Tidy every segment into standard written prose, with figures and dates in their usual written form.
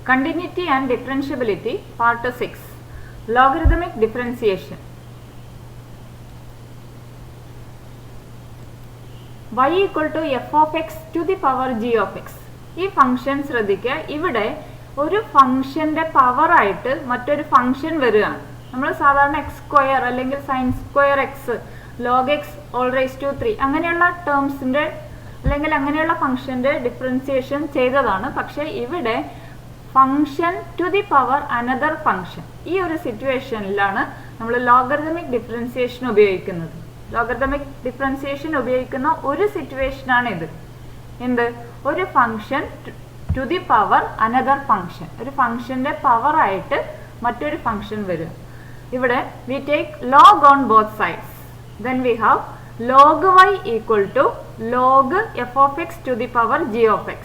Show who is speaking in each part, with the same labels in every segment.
Speaker 1: Continuity and differentiability, part 6. Logarithmic differentiation. Y equal to f of x to the power g of x. ഈ function ശ്രദ്ധിക്കുക, ഇവിടെ ഒരു ഫംഗ്ഷന്റെ power ആയിട്ട് മറ്റൊരു ഫംഗ്ഷൻ വരികയാണ്. നമ്മൾ സാധാരണ എക്സ് സ്ക്വയർ അല്ലെങ്കിൽ sine square X, log X all raise to 3 അങ്ങനെയുള്ള ടേംസിന്റെ അല്ലെങ്കിൽ അങ്ങനെയുള്ള ഫംഗ്ഷന്റെ ഡിഫറൻസിയേഷൻ ചെയ്തതാണ്. പക്ഷെ ഇവിടെ function to the power another function, ഈ ഒരു സിറ്റുവേഷനിലാണ് നമ്മൾ ലോഗരിതമിക് ഡിഫറൻസിയേഷൻ ഉപയോഗിക്കുന്നത്. ലോഗരിതമിക് ഡിഫറൻസിയേഷൻ ഉപയോഗിക്കുന്ന ഒരു സിറ്റുവേഷനാണ് ഇത്. എന്ത്? ഒരു function to the power another function, ഒരു ഫംഗ്ഷന്റെ പവർ ആയിട്ട് മറ്റൊരു ഫംഗ്ഷൻ വരും. ഇവിടെ we take log on both sides, then we have log y equal to log f of x to the power g of x.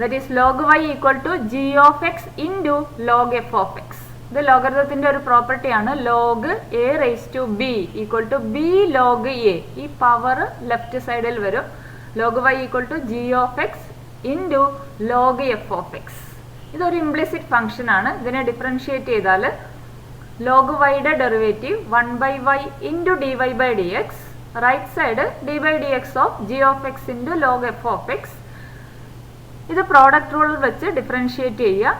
Speaker 1: That is log y equal to g of x into log f of x. ഇത് ലോഗരിതത്തിന്റെ ഒരു property ആണ്. log a raised to b equal to b log a. ഈ power left സൈഡിൽ വരും. log y equal to g of x into log f of x. ഇതൊരു implicit function ആണ്. ഇതിനെ differentiate ചെയ്താൽ log y-യുടെ derivative 1/y into dy by dx, right side d by dx of g of x into log f of x. ഇത് product rule വെച്ച് differentiate ചെയ്യുക.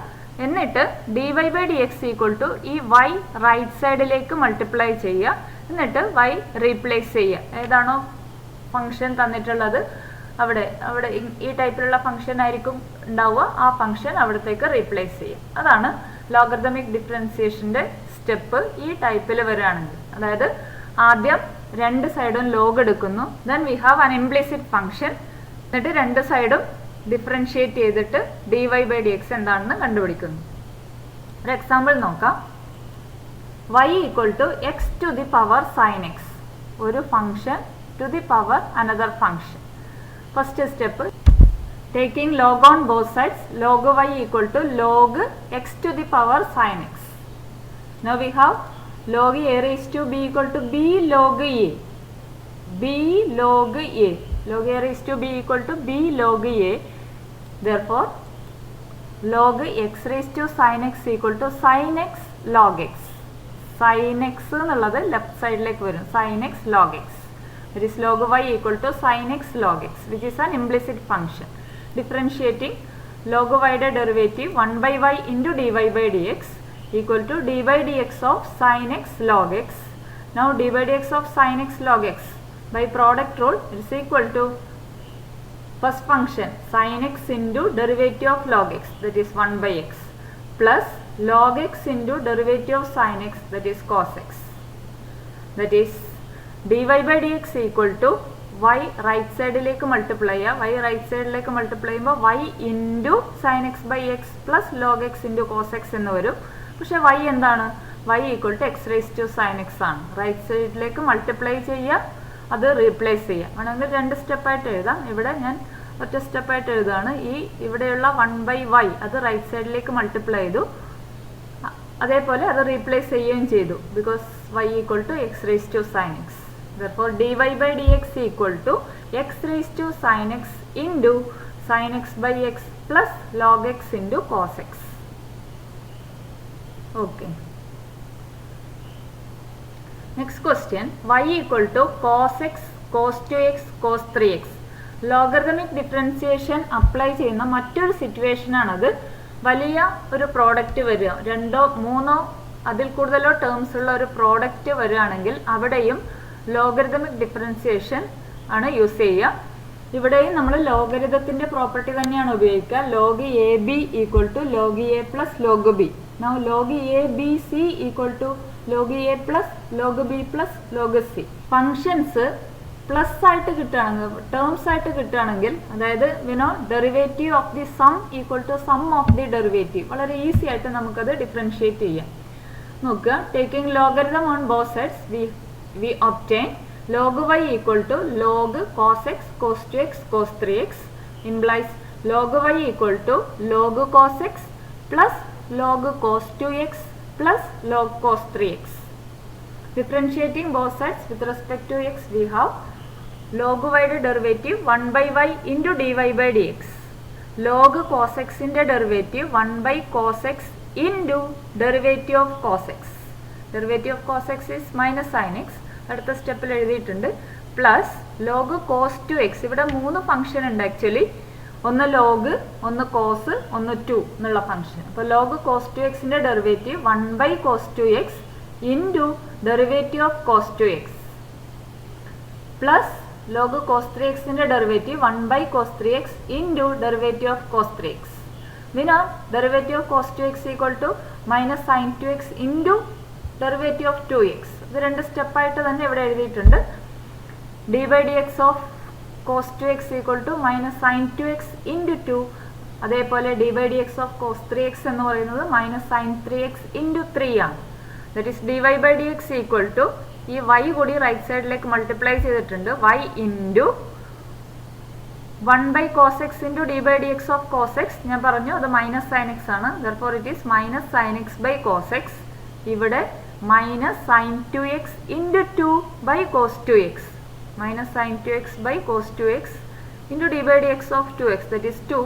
Speaker 1: എന്നിട്ട് dy by dx equal to ഈ y right സൈഡിലേക്ക് multiply ചെയ്യുക. എന്നിട്ട് y replace ചെയ്യുക. ഏതാണോ ഫംഗ്ഷൻ തന്നിട്ടുള്ളത് അവിടെ ഈ ടൈപ്പിലുള്ള ഫംഗ്ഷൻ ആയിരിക്കും ഉണ്ടാവുക. ആ ഫംഗ്ഷൻ അവിടത്തേക്ക് റീപ്ലേസ് ചെയ്യുക. അതാണ് ലോഗരിതമിക് ഡിഫറൻസിയേഷന്റെ സ്റ്റെപ്പ് ഈ ടൈപ്പിൽ വരികയാണെങ്കിൽ. അതായത് ആദ്യം രണ്ട് സൈഡും ലോഗ് എടുക്കുന്നു, ദെൻ വി ഹാവ് അൻ ഇംപ്ലിസിറ്റ് ഫംഗ്ഷൻ, എന്നിട്ട് രണ്ട് സൈഡും ഡിഫറൻഷിയേറ്റ് ചെയ്തിട്ട് dy by dx എന്താണെന്ന് കണ്ടുപിടിക്കുന്നു. ഒരു എക്സാമ്പിൾ നോക്കാം. y equal to X to the power sine X, ഒരു function to the power another function. First step, taking log on both sides, log y equal to log x to the power sin x. Now we have log a raised to b equal to b log a. b log a. Log a raised to b equal to b log a. Therefore, log x raised to sin x equal to sin x log x. Sin x എന്നുള്ളത് left സൈഡിലേക്ക് വരും. sin x log x. That is log y equal to sin x log x, which is an implicit function. Differentiating log y-യുടെ derivative 1/y into dy by dx equal to d by dx of sin x log x. Now d by dx of sin x log x by product rule is equal to first function sin x into derivative of log x, that is 1/x, plus log x into derivative of sin x, that is cos x. That is dy by dx equal to y right സൈഡിലേക്ക് multiply ചെയ്യുക. y right സൈഡിലേക്ക് multiply ചെയ്യുമ്പോൾ y into sine X by X plus log X into cos X എന്ന് വരും. പക്ഷെ y എന്താണ്? y equal to X raise to sine X ആണ്. Right സൈഡിലേക്ക് മൾട്ടിപ്ലൈ ചെയ്യുക, അത് റീപ്ലേസ് ചെയ്യുക. വേണമെങ്കിൽ രണ്ട് സ്റ്റെപ്പായിട്ട് എഴുതാം. ഇവിടെ ഞാൻ ഒറ്റ സ്റ്റെപ്പായിട്ട് എഴുതുകയാണ്. ഈ ഇവിടെയുള്ള 1/y അത് റൈറ്റ് സൈഡിലേക്ക് മൾട്ടിപ്ലൈ ചെയ്തു, അതേപോലെ അത് റീപ്ലേസ് ചെയ്യുകയും ചെയ്തു. Because y equal to X raise to sine X. Therefore, dy by dx equal to x raised to sin x into sin x by x plus log x into cos x. Okay. Next question. Y equal to cos x, cos 2x, cos 3x. Logarithmic differentiation apply ചെയ്യുന്ന മറ്റൊരു situation ആണത്. വലിയ ഒരു product വരിക, രണ്ടോ മൂന്നോ അതിൽ കൂടുതലോ ടേംസ് ഉള്ള ഒരു പ്രോഡക്റ്റ് വരികയാണെങ്കിൽ അവിടെയും ലോഗരിതമിക് ഡിഫറൻസിയേഷൻ ആണ് യൂസ് ചെയ്യുക. ഇവിടെയും നമ്മൾ ലോഗരിതത്തിന്റെ പ്രോപ്പർട്ടി തന്നെയാണ് ഉപയോഗിക്കുക. log a b equal to log a plus log b. Now log a b c equal to log a plus log b plus log c. Functions plus ആയിട്ട് കിട്ടുകയാണെങ്കിൽ, terms ആയിട്ട് കിട്ടുകയാണെങ്കിൽ, അതായത് derivative of the sum equal to sum of the derivative, വളരെ easy ആയിട്ട് നമുക്കത് differentiate ചെയ്യാം. നോക്കുക, taking logarithm on both sides we obtain log y equal to log cos x, cos 2x, cos 3x implies log y equal to log cos x plus log cos 2x plus log cos 3x. Differentiating both sides with respect to x, we have log y യുടെ derivative 1/y into dy by dx. Log cos എക്സിൻ്റെ derivative 1 cos x into derivative of cos X. Derivative of cos X is minus sine X, അടുത്ത സ്റ്റെപ്പിൽ എഴുതിയിട്ടുണ്ട്. Plus log cos two X, ഇവിടെ 3 function ഉണ്ട് actually, ഒന്ന് log, ഒന്ന് cos, ഒന്ന് 2 എന്നുള്ള ഫംഗ്ഷൻ. അപ്പോൾ ലോഗ് കോസ് ടു എക്സിൻ്റെ derivative 1 cos 2x into derivative of cos two x plus log cos 3xന്റെ derivative 1 cos 3x into derivative of cos 3x. We know derivative of cos 2x equal to minus sin 2x into derivative of 2x. ഇത് 2 സ്റ്റെപ്പായിട്ട് തന്നെ ഇവിടെ എഴുതിയിട്ടുണ്ട്. d by dx of cos 2x equal to minus sin 2x into 2. അതേപോലെ d by dx of cos 3x എന്ന് പറയുന്നത് minus sin 3x into 3 ആണ്. That is dy by dx equal to ഈ y കൂടി റൈറ്റ് സൈഡിലേക്ക് multiply ചെയ്തിട്ടുണ്ട്, y into 1 cos x into d by dx of cos x. ഞാൻ പറഞ്ഞു അത് മൈനസ് സൈൻ എക്സ് ആണ്. therefore it is minus sin x by cos x. ഇവിടെ minus sin 2x into 2 by cos 2x. minus sin 2x by cos 2x into d by dx of 2x, that is 2.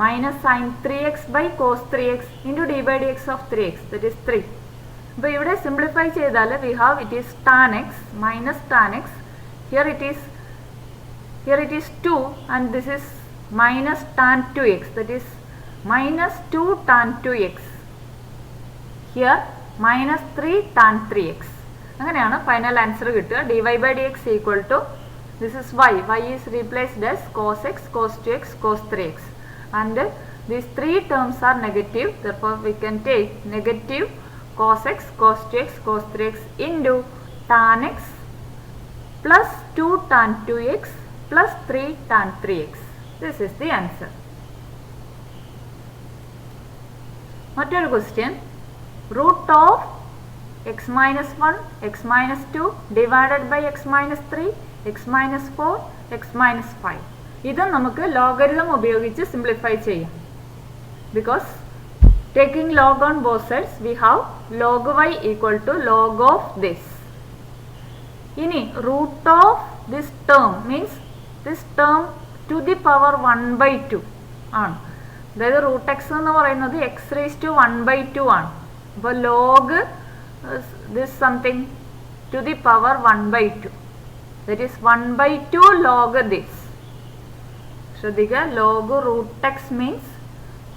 Speaker 1: minus sin 3x by cos 3x into d by dx of 3x, that is 3. അപ്പോൾ ഇവിടെ simplify ചെയ്താൽ we have it is tan x minus tan x. Here it is 2 and this is minus tan 2x, that is minus 2 tan 2x. Here minus 3 tan 3x. അങ്ങനെയാണ് final answer കിട്ടുക. dy by dx equal to this is y is replaced as cos x, cos 2x, cos 3x, and these 3 terms are negative. Therefore we can take negative cos x, cos 2x, cos 3x into tan x plus 2 tan 2x plus 3 tan 3x. This is the answer. മറ്റൊരു question, root of x minus 1, x minus 2 divided by x minus 3, x minus 4, x minus 5. ഇത് നമുക്ക് logarithm ഉപയോഗിച്ച് simplify ചെയ്യാം. Because taking log on both sides we have log y equal to log of this. ഇനി root of this term means this term to the power 1/2 ആണ്. അതായത് root X എന്ന് പറയുന്നത് X raise to 1/2 ആണ്. അപ്പോൾ log this something to the power 1/2, that is 1/2 log this. ശ്രദ്ധിക്കുക, log root x means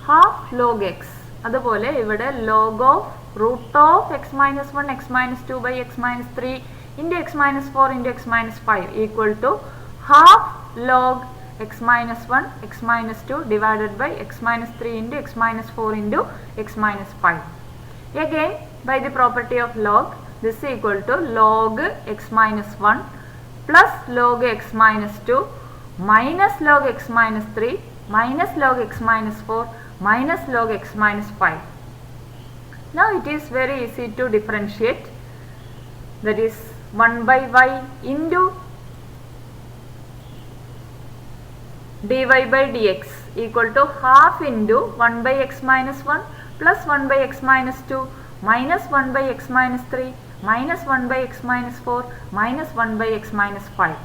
Speaker 1: half log x. അതുപോലെ ഇവിടെ log of root of x minus 1 x minus 2 by x minus 3 into x minus 4 into x minus 5 equal to half log x minus 1 x minus 2 divided by x minus 3 into x minus 4 into x minus 5. Again by the property of log, this is equal to log x minus 1 plus log x minus 2 minus log x minus 3 minus log x minus 4 minus log x minus 5. Now it is very easy to differentiate. That is 1 by y into dy by dx equal to half into 1 by x minus 1 plus 1 by x minus 2 minus 1 by x minus 3 minus 1 by x minus 4 minus 1 by x minus 5.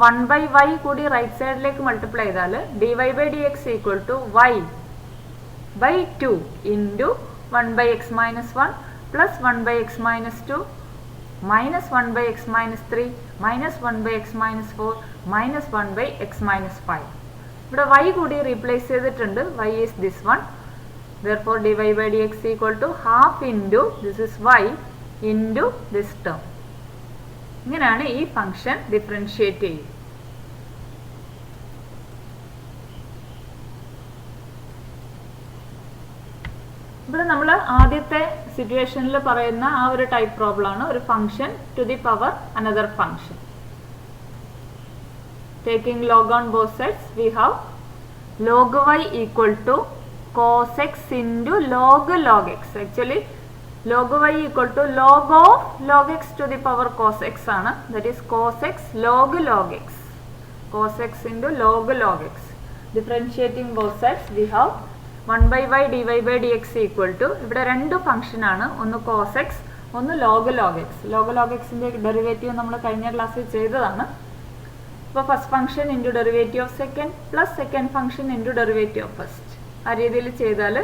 Speaker 1: 1 by y കൂടി right സൈഡിലേക്ക് multiply ചെയ്താൽ dy by dx equal to y by 2 into 1 by x minus 1 plus 1 by x minus 2 minus 1 by x minus 3 minus 1 by x minus 4 minus 1 by x minus 5. ഇവിടെ y കൂടി replace ചെയ്തിട്ടുണ്ട്. y is this one. Therefore dy by dx equal to half into this is y into this term. ഇങ്ങനെയാണ് ഈ function differentiate ചെയ്യുക. ഇവിടെ നമ്മൾ ആദ്യത്തെ സിറ്റുവേഷനിൽ പറയുന്ന ആ ഒരു ടൈപ്പ് പ്രോബ്ലം ആണ്, ഒരു function to the power another function. Taking log on both sides, we have log y equal to cos x into log x. Actually log y equal to log of log x to the power cos x ആണ്. That is cos x log x. Cos x into log x. Differentiating both sides, we have 1 by y dy by dx equal to, ഇവിടെ രണ്ട് function ആണ്, ഒന്ന് cos x ഒന്ന് log x. log xന്റെ derivative നമ്മൾ കഴിഞ്ഞ ക്ലാസ്സിൽ ചെയ്തതാണ്. അപ്പോൾ first function into derivative of second plus second function into derivative of first. ആ രീതിയിൽ ചെയ്താൽ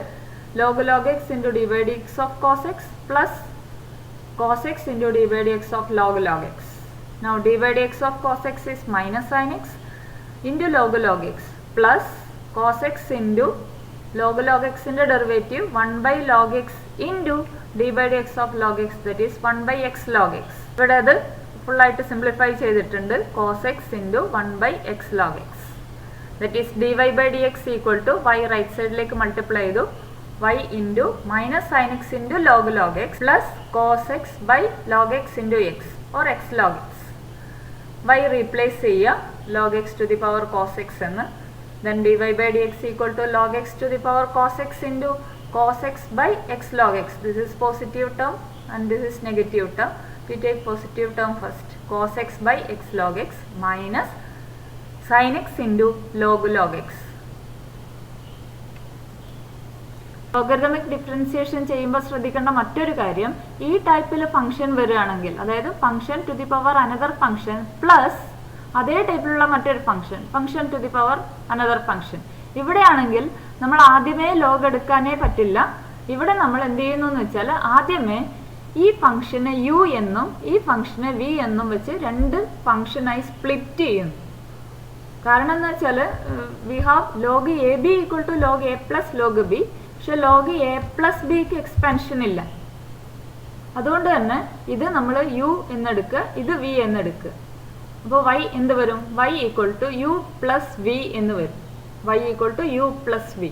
Speaker 1: log x into D by D X of cos X plus cos x into d by dx of log x. Now d by dx of cos x is minus sin x into log x plus cos x into log x into derivative 1 by log x into d by dx of log x, that is 1 by x log x. ഇവിടെ അത് full ആയിട്ട് simplify ചെയ്തിട്ടുണ്ട്. cos x into 1 by x log x, that is dy by dx equal to y right side lake multiply ചെയ്തു y into minus sin x into log x plus cos x by log x into x or x log x. y replace ചെയ്യുക log x to the power cos x എന്ന്. then dy by dx equal to log x to the power cos x into cos x by x log x. This is positive term and this is negative term. We take positive term first. cos x by x log x minus sin x into log x. Logarithmic differentiation ചെയ്യുമ്പോൾ ശ്രദ്ധിക്കേണ്ട മറ്റൊരു കാര്യം, ഈ ടൈപ്പിൽ function വരികയാണെങ്കിൽ, അതായത് function to the power another function plus അതേ ടൈപ്പിലുള്ള മറ്റൊരു function to the power another function, ഇവിടെയാണെങ്കിൽ നമ്മൾ ആദ്യമേ ലോഗ് എടുക്കാനേ പറ്റില്ല. ഇവിടെ നമ്മൾ എന്ത് ചെയ്യുന്നു എന്ന് വെച്ചാൽ ആദ്യമേ ഈ ഫംഗ്ഷനെ യു എന്നും ഈ ഫംഗ്ഷനെ വി എന്നും വെച്ച് രണ്ട് ഫംഗ്ഷനായി സ്പ്ലിറ്റ് ചെയ്യുന്നു. കാരണം എന്താ വെച്ചാൽ we have log a b equal to log a plus log b. പക്ഷെ ലോഗ് എ പ്ലസ് ബിക്ക് എക്സ്പാൻഷൻ ഇല്ല. അതുകൊണ്ട് തന്നെ ഇത് നമ്മൾ യു എന്നെടുക്കുക, ഇത് വി എന്നെടുക്കുക. അപ്പോൾ വൈ എന്ത് വരും? Y equal to u plus v എന്ന് വരും. Y equal to u plus v.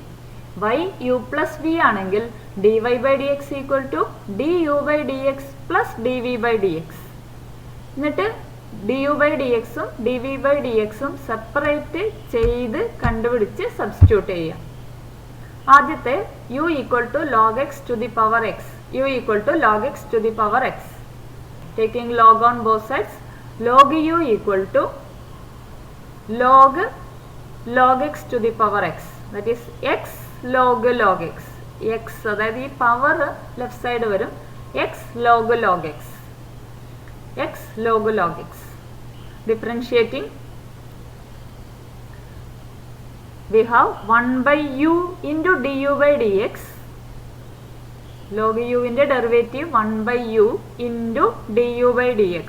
Speaker 1: Y u plus v ആണെങ്കിൽ d y by D x equal to d u by D x plus d v by D x. എന്നിട്ട് d u by d എക്സും d v by d എക്സും separate ചെയ്ത് കണ്ടുപിടിച്ച് substitute ചെയ്യാം. ആദ്യത്തെ u equal to log x to the power x, u equal to log x to the power x. Taking log on both sides, log u equal to log x to the power x, that is x log x. X അതായത് ഈ power left side വരും, x log x, x log x. Differentiating we have 1 by u into du by dx, log u ന്റെ ഡെറിവേറ്റീവ് 1 by u into du by dx.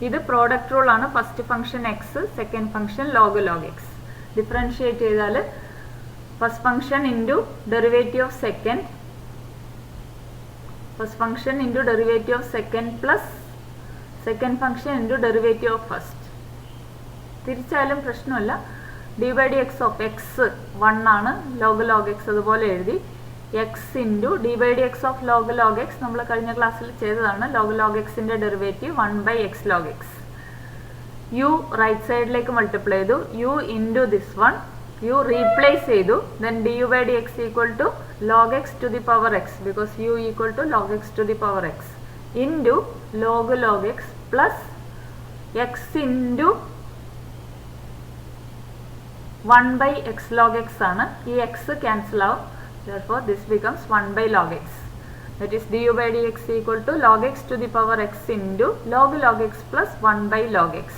Speaker 1: ഇത് product rule ആണ്. First function x, second function log x. Differentiate ചെയ്താൽ first function into derivative of second, first function into derivative of second plus second function into derivative of first. തിരിച്ചാലും പ്രശ്നമല്ല. D by D X of x 1 ആണ്, log x അതുപോലെ എഴുതി. X into D by D X of log x നമ്മൾ കഴിഞ്ഞ ക്ലാസ്സിൽ ചെയ്തതാണ്. ലോഗ് എക്സിൻ്റെ derivative 1 by x log x. U right സൈഡിലേക്ക് മൾട്ടിപ്ലൈ ചെയ്തു, u into this one, u replace ചെയ്തു. Then d u by D x equal to log x to the power x, because u equal to log x to the power x into log x plus x into 1 by x log x ആണ്. ഈ x cancel ആവും. Therefore this becomes 1 by log x. That is du by dx equal to log x to the power x into log x plus 1 by log x.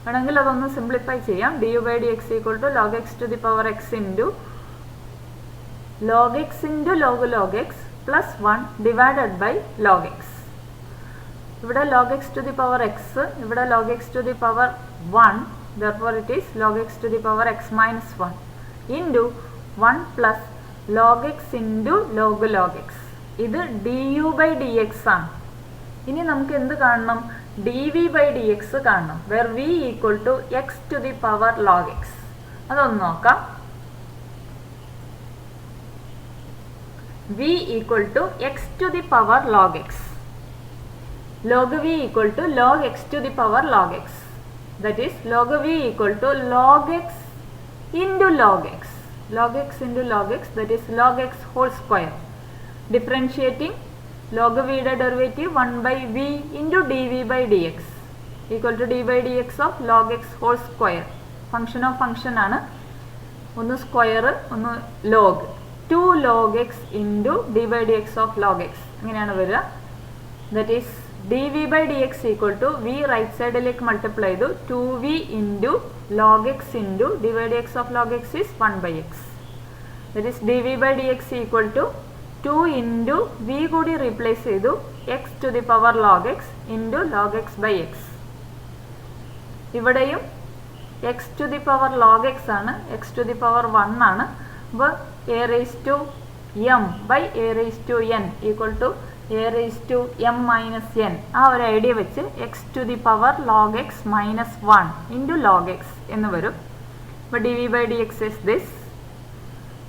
Speaker 1: വേണമെങ്കിൽ അതൊന്ന് simplify ചെയ്യാം. du by dx equal to log x to the power x into log x plus 1 divided by log x. ഇവിടെ log x to the power x, ഇവിടെ log x to the power 1. Therefore it is log x to the power x minus 1 into 1 plus log x into log x. ഇത് du by dx ആണ്. ഇനി നമുക്ക് എന്ത് കാണണം? dv by dx കാണണം, where v equal to x to the power log x. അതൊന്ന് നോക്കാം. v equal to x to the power log x. log v equal to log x to the power log x. That is log v equal to log x into log x. Log x into log x, that is log x whole square. Differentiating log v യുടെ derivative 1 by v into dv by dx equal to d by dx of log x whole square. Function of function ആണ്. ഒന്ന് square ഒന്ന് log. 2 log x into d by dx of log x അങ്ങനെയാണ് വരിക. That is d v by D x equal to v right സൈഡിലേക്ക് multiply ചെയ്തു 2v into log X into divide x of log x is 1/x. That is d v by D x equal to 2 into v കൂടി replace ചെയ്തു x to the power log X into log x by x. ഇവിടെയും x to the power log x ആണ്, x to the power 1 ആണ്. അപ്പോൾ A raise to m by a raise to n equal to a raise to m minus n. ആ ഒരു idea വെച്ച് x to the power log x minus 1 into log x എന്ന് വരും. അപ്പോൾ d v by D x is this.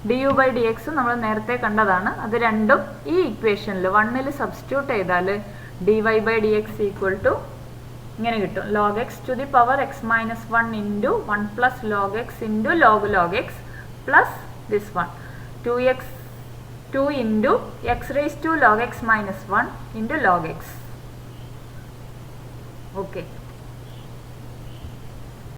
Speaker 1: D u by D x നമ്മൾ നേരത്തെ കണ്ടതാണ്. അത് രണ്ടും ഈ ഇക്വേഷനിൽ 1ൽ സബ്സ്റ്റിറ്റ്യൂട്ട് ചെയ്താൽ d y by D x equal to ഇങ്ങനെ കിട്ടും. Log x to the power x minus 1 into 1 plus log X into log x plus this 1 2 into x raise to log x minus 1 into log x. Okay.